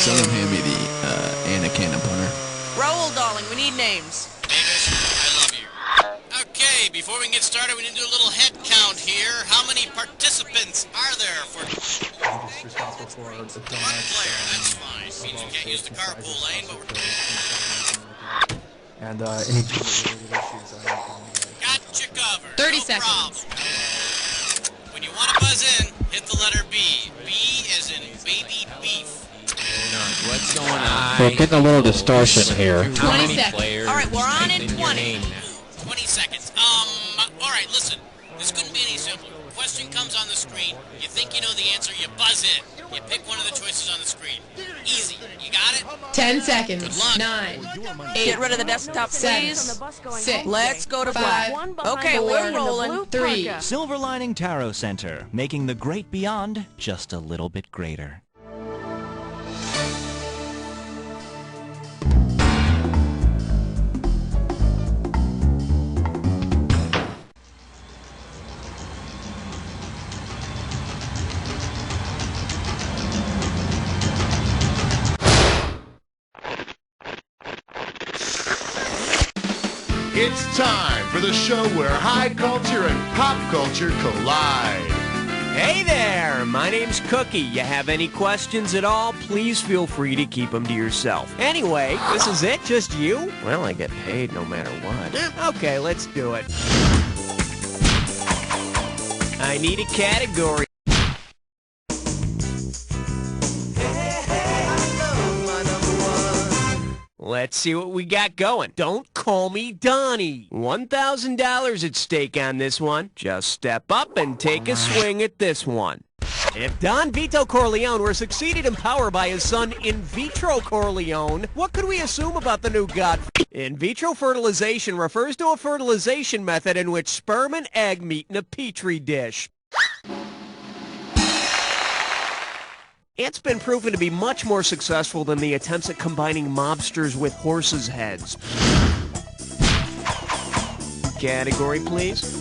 Someone hand me the Anna Cannon punter. Raoul, darling, we need names. Davis, I love you. Okay, before we can get started, we need to do a little head count here. How many participants are there for... responsible for the One player, that's fine. Means you can't use the carpool lane, but we're... and any related issues. Got you covered. 30 no seconds. Problem. When you want to buzz in, hit the letter B. B as in baby beef. What's going on? We're getting a little distortion here. 20 seconds. All right, we're on in 20. 20 seconds. All right, listen. This couldn't be any simpler. Question comes on the screen. You think you know the answer, you buzz in. You pick one of the choices on the screen. Easy. You got it? 10 seconds. Good luck. 9. 8. Get rid of the desktop, please. 6. Let's go to black. 5. Okay, we're rolling. 3. Silver Lining Tarot Center, making the great beyond just a little bit greater. It's time for the show where high culture and pop culture collide. Hey there, my name's Cookie. You have any questions at all, please feel free to keep them to yourself. Anyway, this is it? Just you? Well, I get paid no matter what. Okay, let's do it. I need a category. Let's see what we got going. Don't call me Donnie. $1,000 at stake on this one. Just step up and take a swing at this one. If Don Vito Corleone were succeeded in power by his son In Vitro Corleone, what could we assume about the new god? In vitro fertilization refers to a fertilization method in which sperm and egg meet in a petri dish. It's been proven to be much more successful than the attempts at combining mobsters with horses' heads. Category, please.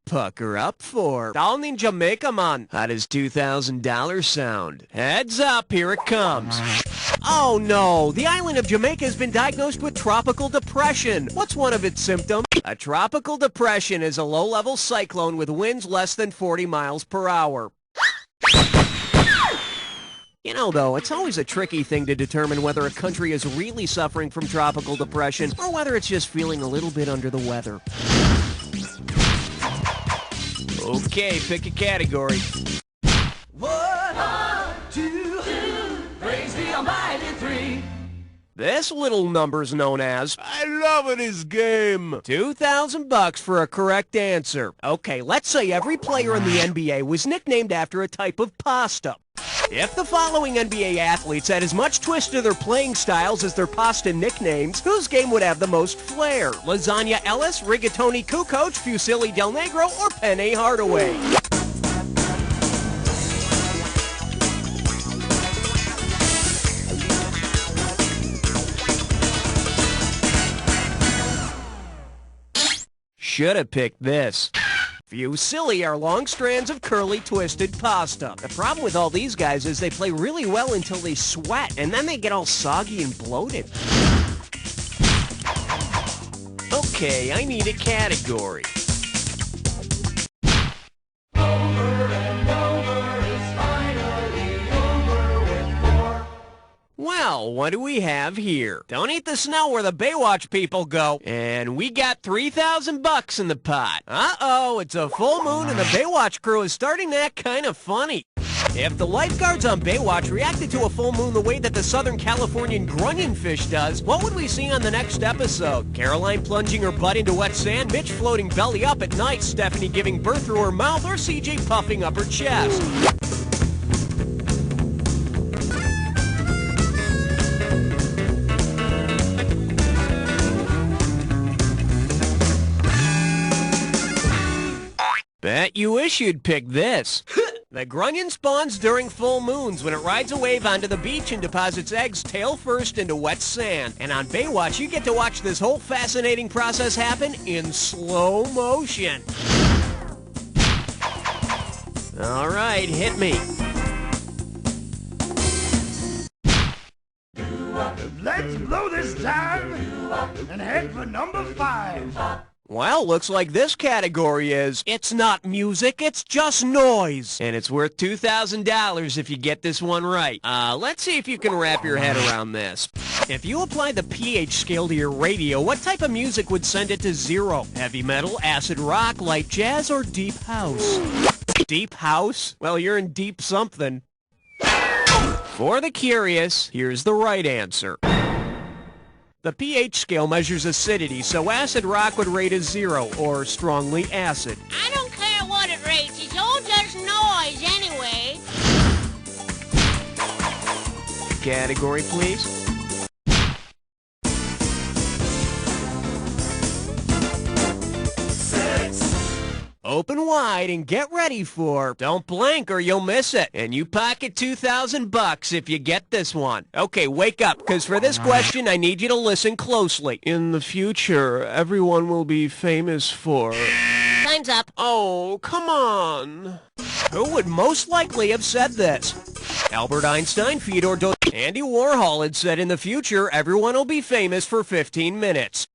Pucker up for Down in Jamaica, man. How does $2,000 sound? Heads up, here it comes. Oh no, the island of Jamaica has been diagnosed with tropical depression. What's one of its symptoms? A tropical depression is a low-level cyclone with winds less than 40 miles per hour. You know, though, it's always a tricky thing to determine whether a country is really suffering from tropical depression or whether it's just feeling a little bit under the weather. Okay, pick a category. 1, 2, praise the Almighty 3. This little number's known as I love it is game. $2,000 for a correct answer. Okay, let's say every player in the NBA was nicknamed after a type of pasta. If the following NBA athletes had as much twist to their playing styles as their pasta nicknames, whose game would have the most flair? Lasagna Ellis, Rigatoni Kukoc, Fusilli Del Negro, or Penny Hardaway? Should have picked this. Fusilli are long strands of curly, twisted pasta. The problem with all these guys is they play really well until they sweat, and then they get all soggy and bloated. Okay, I need a category. Well, what do we have here? Don't eat the snow where the Baywatch people go. And we got $3,000 in the pot. Uh-oh, it's a full moon and the Baywatch crew is starting to act kind of funny. If the lifeguards on Baywatch reacted to a full moon the way that the Southern Californian grunion fish does, what would we see on the next episode? Caroline plunging her butt into wet sand, Mitch floating belly up at night, Stephanie giving birth through her mouth, or CJ puffing up her chest? Bet you wish you'd pick this. The grunion spawns during full moons when it rides a wave onto the beach and deposits eggs tail first into wet sand. And on Baywatch, you get to watch this whole fascinating process happen in slow motion. All right, hit me. Let's blow this time and head for number 5. Well, looks like this category is, it's not music, it's just noise. And it's worth $2,000 if you get this one right. Let's see if you can wrap your head around this. If you apply the pH scale to your radio, what type of music would send it to 0? Heavy metal, acid rock, light jazz, or deep house? Deep house? Well, you're in deep something. For the curious, here's the right answer. The pH scale measures acidity, so acid rock would rate as 0, or strongly acid. I don't care what it rates, it's all just noise anyway. Category, please. Open wide and get ready for, don't blink or you'll miss it. And you pocket $2,000 if you get this one. Okay, wake up, because for this question, I need you to listen closely. In the future, everyone will be famous for... Time's up. Oh, come on. Who would most likely have said this? Albert Einstein, Fyodor Dostoevsky, Andy Warhol had said in the future, everyone will be famous for 15 minutes.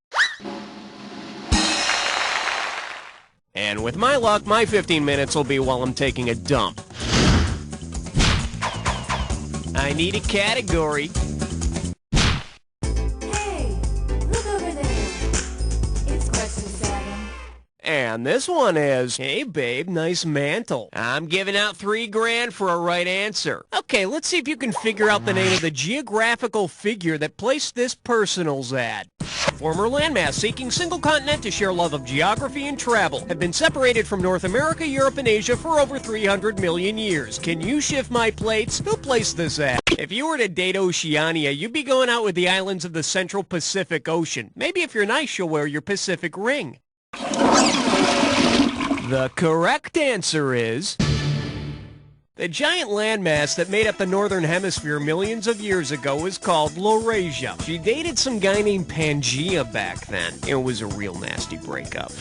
And with my luck, my 15 minutes will be while I'm taking a dump. I need a category. Hey, look over there. It's question 7. And this one is, hey babe, nice mantle. I'm giving out $3,000 for a right answer. Okay, let's see if you can figure out the name of the geographical figure that placed this personals ad. Former landmass seeking single continent to share love of geography and travel have been separated from North America, Europe, and Asia for over 300 million years. Can you shift my plates? Who placed this ad? If you were to date Oceania, you'd be going out with the islands of the Central Pacific Ocean. Maybe if you're nice, you'll wear your Pacific ring. The correct answer is... the giant landmass that made up the Northern Hemisphere millions of years ago was called Laurasia. She dated some guy named Pangea back then. It was a real nasty breakup.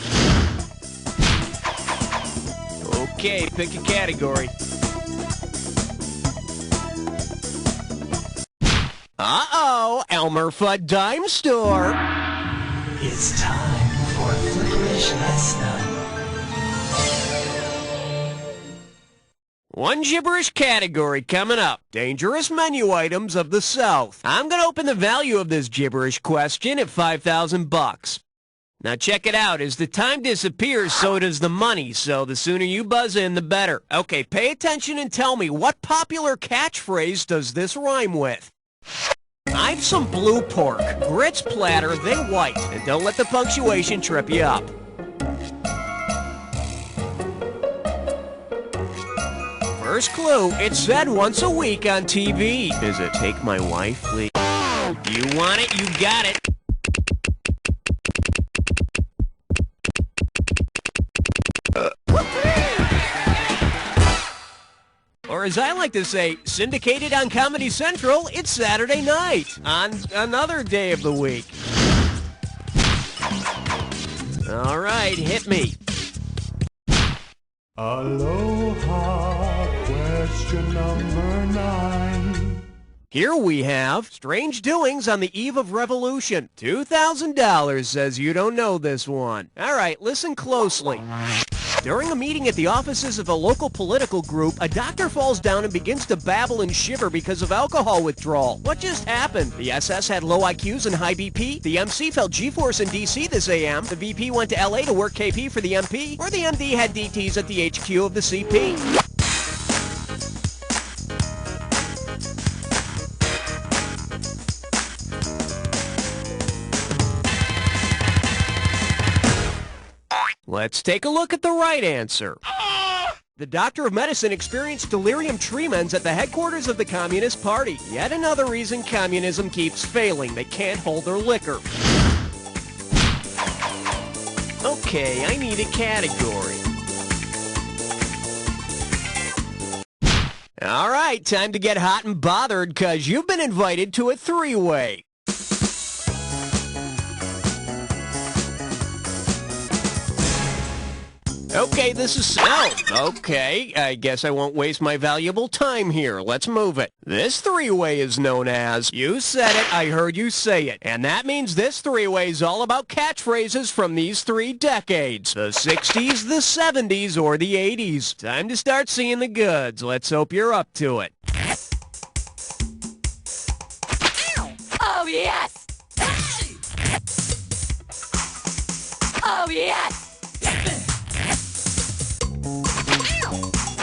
Okay, pick a category. Uh-oh, Elmer Fudd Dime Store. It's time for Flickerish Lesson. One gibberish category coming up. Dangerous menu items of the South. I'm going to open the value of this gibberish question at $5,000. Now check it out. As the time disappears, so does the money. So the sooner you buzz in, the better. Okay, pay attention and tell me, what popular catchphrase does this rhyme with? I've some blue pork. Grits platter, they white. And don't let the punctuation trip you up. First clue, it's said once a week on TV. Is it Take My Wife, Please? You want it, you got it. Or as I like to say, syndicated on Comedy Central, it's Saturday night on another day of the week. All right, hit me. Aloha, question number 9. Here we have strange doings on the eve of revolution. $2,000 says you don't know this one. All right, listen closely. During a meeting at the offices of a local political group, a doctor falls down and begins to babble and shiver because of alcohol withdrawal. What just happened? The SS had low IQs and high BP? The MC felt G-force in DC this AM? The VP went to LA to work KP for the MP? Or the MD had DTs at the HQ of the CP? Let's take a look at the right answer. The doctor of medicine experienced delirium tremens at the headquarters of the Communist Party. Yet another reason communism keeps failing. They can't hold their liquor. Okay, I need a category. All right, time to get hot and bothered, because you've been invited to a three-way. Okay, this is... Oh, okay. I guess I won't waste my valuable time here. Let's move it. This three-way is known as... You said it, I heard you say it. And that means this three-way is all about catchphrases from these 3 decades. The 60s, the 70s, or the 80s. Time to start seeing the goods. Let's hope you're up to it. Oh, yes! Oh, yes!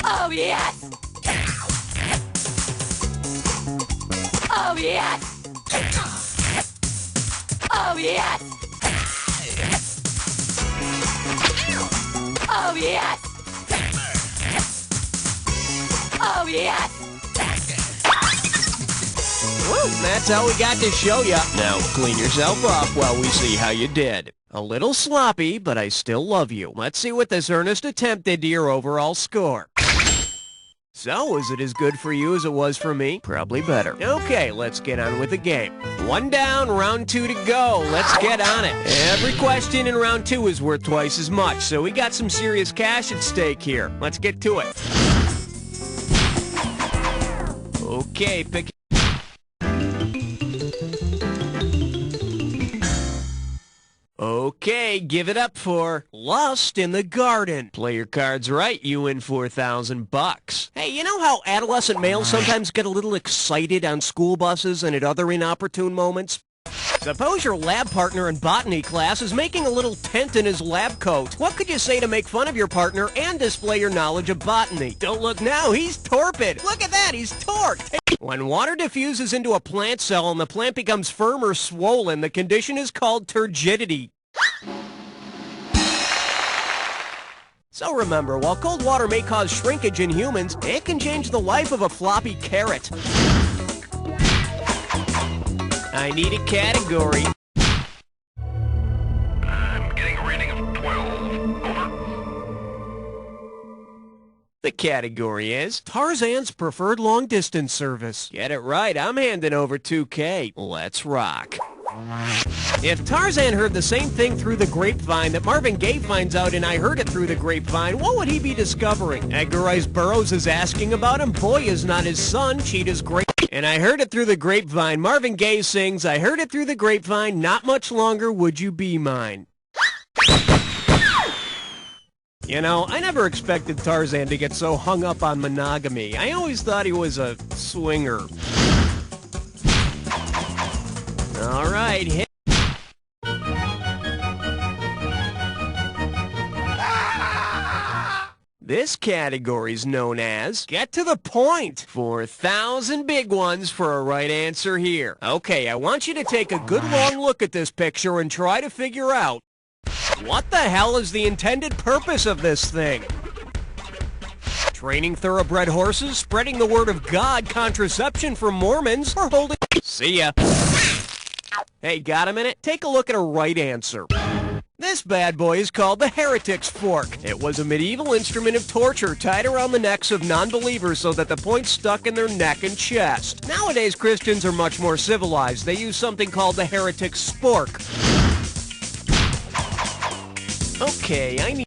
Oh, yes! Oh, yes! Oh, yes! Oh, yes! Oh, yes! Woo, that's how we got to show ya. Now, clean yourself up while we see how you did. A little sloppy, but I still love you. Let's see what this earnest attempt did to your overall score. So, was it as good for you as it was for me? Probably better. Okay, let's get on with the game. 1 down, round 2 to go. Let's get on it. Every question in round 2 is worth twice as much, so we got some serious cash at stake here. Let's get to it. Okay, pick... Okay, give it up for Lust in the Garden. Play your cards right, you win $4,000. Hey, you know how adolescent males sometimes get a little excited on school buses and at other inopportune moments? Suppose your lab partner in botany class is making a little tent in his lab coat. What could you say to make fun of your partner and display your knowledge of botany? Don't look now, he's torpid. Look at that, he's torqued. When water diffuses into a plant cell and the plant becomes firm or swollen, the condition is called turgidity. So remember, while cold water may cause shrinkage in humans, it can change the life of a floppy carrot. I need a category. I'm getting a rating of 12. Over. The category is Tarzan's preferred long-distance service. Get it right, I'm handing over $2K. Let's rock. If Tarzan heard the same thing through the grapevine that Marvin Gaye finds out in I Heard It Through the Grapevine, what would he be discovering? Edgar Rice Burroughs is asking about him. Boy is not his son. Cheetah's great. And I Heard It Through the Grapevine, Marvin Gaye sings, I heard it through the grapevine, not much longer would you be mine. You know, I never expected Tarzan to get so hung up on monogamy. I always thought he was a swinger. All right, hit. This category is known as Get to the Point. 4,000 big ones for a right answer here. Okay, I want you to take a good long look at this picture and try to figure out what the hell is the intended purpose of this thing? Training thoroughbred horses, spreading the word of God, contraception for Mormons, or holding... See ya. Hey, got a minute? Take a look at a right answer. This bad boy is called the Heretic's Fork. It was a medieval instrument of torture tied around the necks of non-believers so that the point stuck in their neck and chest. Nowadays, Christians are much more civilized. They use something called the Heretic's Spork. Okay, I need...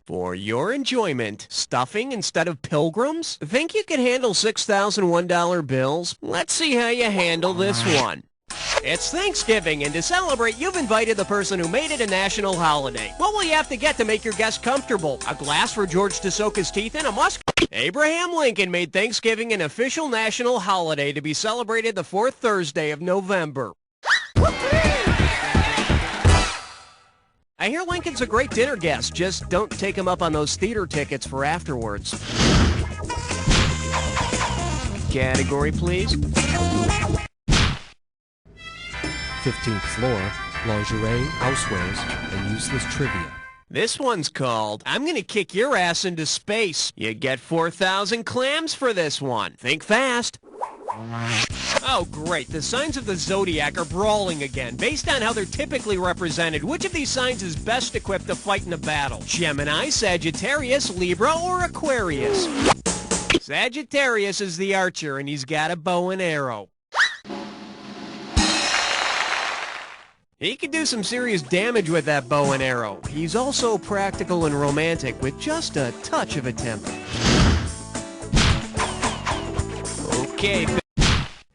For your enjoyment, stuffing instead of pilgrims? Think you can handle $6,001 bills? Let's see how you handle this one. It's Thanksgiving, and to celebrate, you've invited the person who made it a national holiday. What will you have to get to make your guests comfortable? A glass for George to soak his teeth in? A musk? Abraham Lincoln made Thanksgiving an official national holiday to be celebrated the 4th Thursday of November. I hear Lincoln's a great dinner guest. Just don't take him up on those theater tickets for afterwards. Category, please. 15th floor, lingerie, housewares, and useless trivia. This one's called, I'm gonna kick your ass into space. You get 4,000 clams for this one. Think fast. Oh, great. The signs of the zodiac are brawling again. Based on how they're typically represented, which of these signs is best equipped to fight in a battle? Gemini, Sagittarius, Libra, or Aquarius? Sagittarius is the archer, and he's got a bow and arrow. He can do some serious damage with that bow and arrow. He's also practical and romantic with just a touch of a temper. Okay.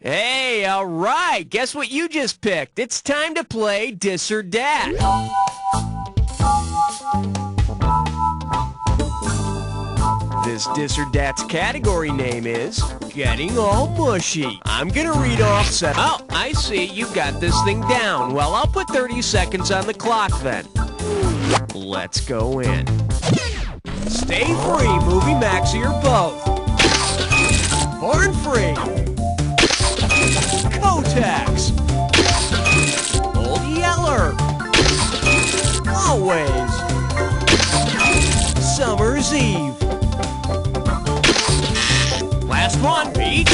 Hey, all right. Guess what you just picked? It's time to play Dis or Dat. This Dis or Dat's category name is Getting All Mushy. I'm gonna read off Oh, I see. You got this thing down. Well, I'll put 30 seconds on the clock then. Let's go in. Stay free, Movie Maxi or both. Born free. Kotex. Old Yeller. Always. Summer's Eve. Last one, Peach.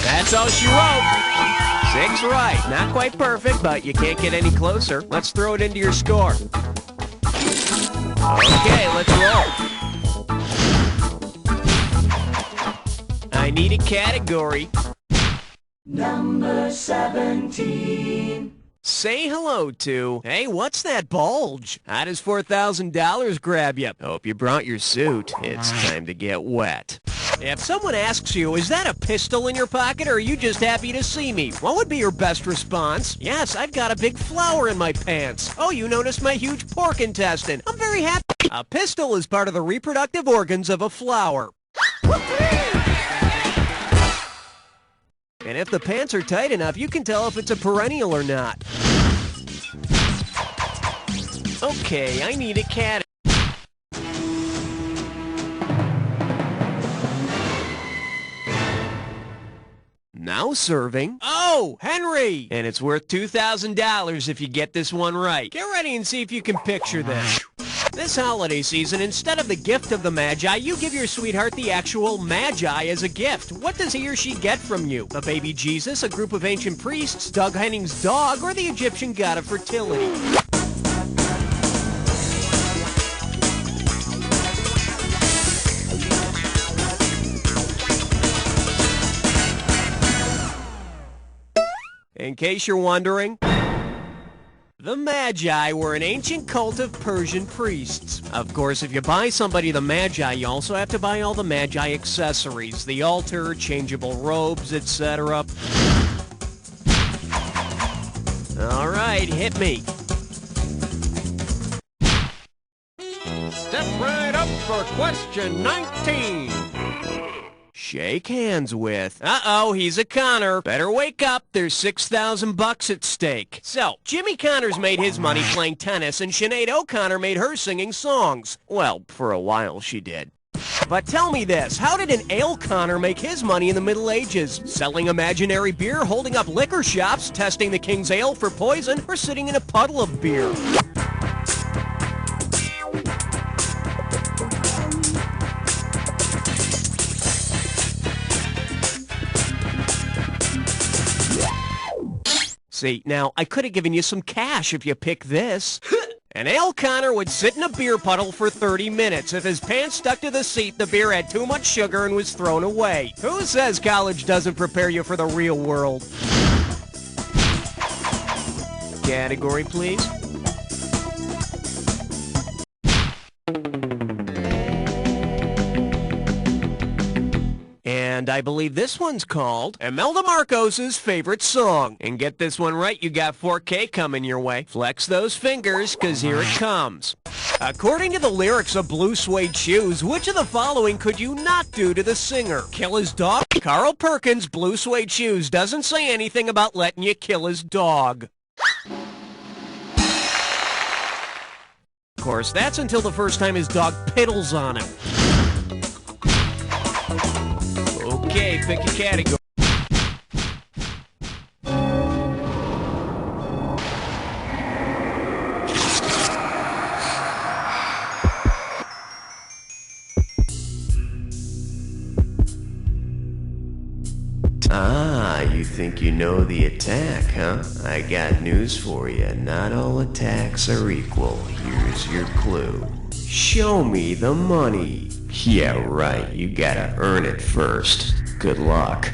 That's all she wrote. 6 right. Not quite perfect, but you can't get any closer. Let's throw it into your score. Okay, let's roll. I need a category. Number 17. Say hello to, hey, what's that bulge? How does $4,000 grab you? Hope you brought your suit. It's time to get wet. If someone asks you, is that a pistol in your pocket or are you just happy to see me? What would be your best response? Yes, I've got a big flower in my pants. Oh, you noticed my huge pork intestine. I'm very happy. A pistol is part of the reproductive organs of a flower. And if the pants are tight enough, you can tell if it's a perennial or not. Okay, I need a cat. Now serving. Oh, Henry! And it's worth $2,000 if you get this one right. Get ready and see if you can picture this. This holiday season, instead of the gift of the Magi, you give your sweetheart the actual Magi as a gift. What does he or she get from you? A baby Jesus, a group of ancient priests, Doug Henning's dog, or the Egyptian god of fertility? In case you're wondering, the Magi were an ancient cult of Persian priests. Of course, if you buy somebody the Magi, you also have to buy all the Magi accessories, the altar, changeable robes, etc. All right, hit me. Step right up for question 19. Shake hands with. Uh-oh, he's a Connor. Better wake up. There's $6,000 at stake. So, Jimmy Connors made his money playing tennis, and Sinead O'Connor made her singing songs. Well, for a while she did. But tell me this, how did an Ale Connor make his money in the Middle Ages? Selling imaginary beer, holding up liquor shops, testing the King's Ale for poison, or sitting in a puddle of beer? See, now, I could have given you some cash if you picked this. An Ale Connor would sit in a beer puddle for 30 minutes. If his pants stuck to the seat, the beer had too much sugar and was thrown away. Who says college doesn't prepare you for the real world? Category, please. And I believe this one's called Imelda Marcos's favorite song. And get this one right, you got 4K coming your way. Flex those fingers, 'cause here it comes. According to the lyrics of Blue Suede Shoes, which of the following could you not do to the singer? Kill his dog? Carl Perkins' Blue Suede Shoes doesn't say anything about letting you kill his dog. Of course, that's until the first time his dog piddles on him. Okay, pick a category. Ah, you think you know the attack, huh? I got news for you. Not all attacks are equal. Here's your clue. Show me the money. Yeah, right. You gotta earn it first. Good luck.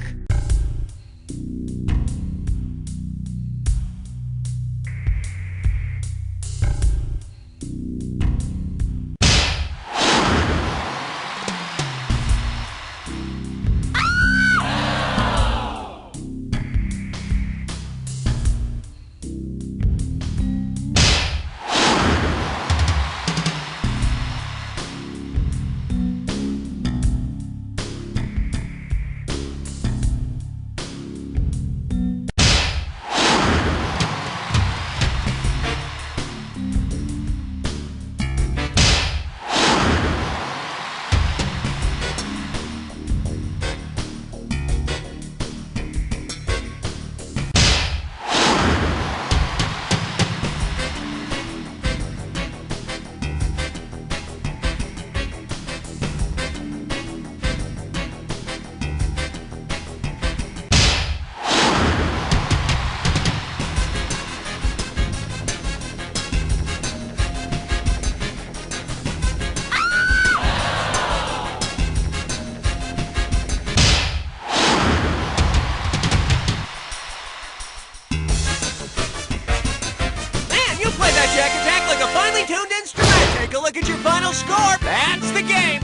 Jack, attack like a finely tuned instrument. Take a look at your final score. That's the game.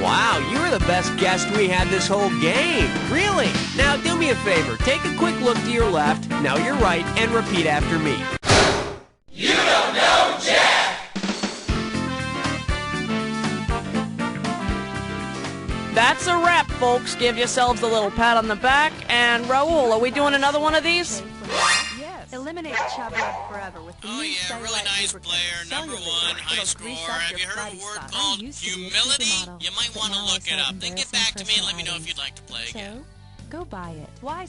Wow, you were the best guest we had this whole game. Really? Now do me a favor. Take a quick look to your left, now your right, and repeat after me. You don't know Jack! That's a wrap, folks. Give yourselves a little pat on the back. And Raul, are we doing another one of these? Yes. Eliminate chublock forever with the Oh yeah, really nice player, number one, high score. Have you heard of a word called humility? You might want to look it up. Then get back to me and let me know if you'd like to play again. So, go buy it. Why?